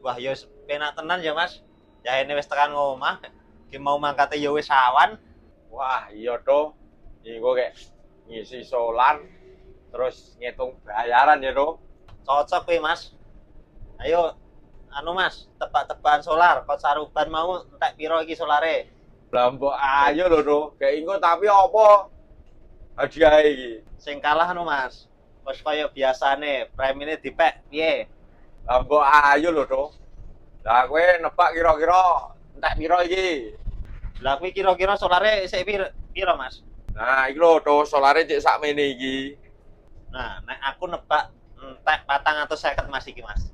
Wah, yo penak tenan ya, Mas. Jahene wis tekan ngomah. Ki mau mangkate yo wis awan. Wah, iya toh. Iku kayak ngisi solar terus ngitung bayaran ya toh. Cocok kuwi, Mas. Ayo anu Mas, tebak-tebakan solar. Kok saruban mau entek piro iki solare? Lah mbok ayo lho toh. Kayak engko tapi apa hadiah iki? Sing kalah anu Mas. Wis kaya biasane, premine dipek piye? Lah mbok ayo lho toh. Lah kowe nebak kira-kira entek piro iki? Lah kuwi kira-kira solare sik piro, Mas? Nah, iki lho toh solare cek sakmene iki. Nah, nek aku nebak entek 450 Mas iki, Mas.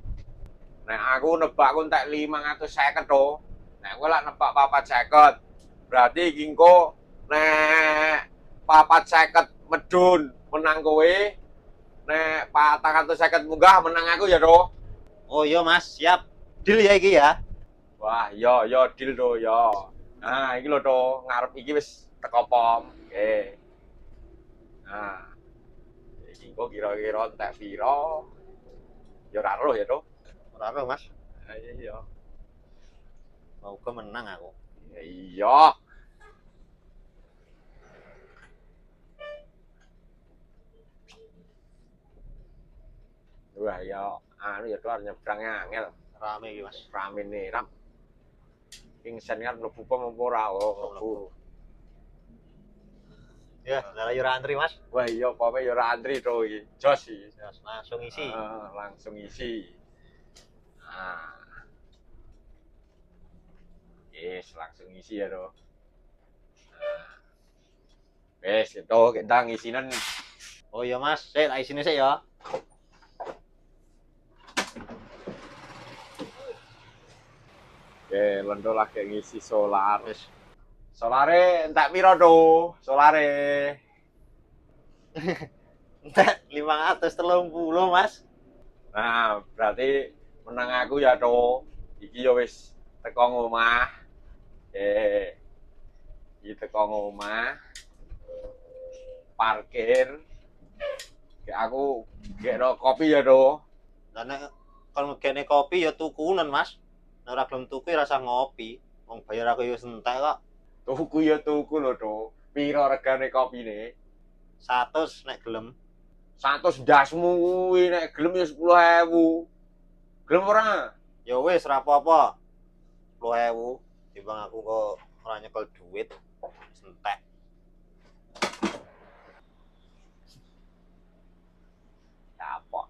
Nek aku nebak ku entek 550 toh. Nek kowe lak nebak 450. Berarti iki engko nek 450 medun menang kowe. Nek 450 munggah menang aku ya toh. Oh iya Mas, siap. Deal ya iki ya. Wah, yo deal do yo. Nah, iki lho to, ngarep iki wis teko pom. Oke. Nah, iki kok kira-kira entek piro? Ya ora roh ya to. Ora apa, Mas. Nah, iya. Mau ke menang aku. Ya iya. Wah, ya anu ya keluar nyebrang angel. Rame iki, Mas. Rame nih, ram. King sen kan mlebu pom apa ora? Oh, mlebu. Ya, lah yo antri, Mas. Wah, iya pome ya ora antri to iki. Jos iki. Langsung isi. Langsung isi. Nah. Yes, langsung isi ya toh. Nah. Wes, itu kita ngisinan. Oh iya, Mas. Sik tak isine sik ya. Oke, londo lagi ngisi solar. Wis. Solare entek piro tuh? Solare. Entek 530, Mas. Nah, berarti menang aku ya tuh. Iki ya wis teko ngomah. Iki teko ngomah. Parkir. Kayak aku gekno kopi ya tuh. Lah nek kon ngegene kopi ya tukunan, Mas. Nek ora gelem tuku ya rasa ngopi. Wong bayar aku ya entek kok. Tuku ya tuku lho tuh. Piro regane kopine? 100 nek gelem. 100 ndasmu kuwi nek gelem ya 10.000. Gelem ora? Ya wis ora apa-apa. 10.000 timbang aku kok ora nyekel duit. Wis entek. Kapok.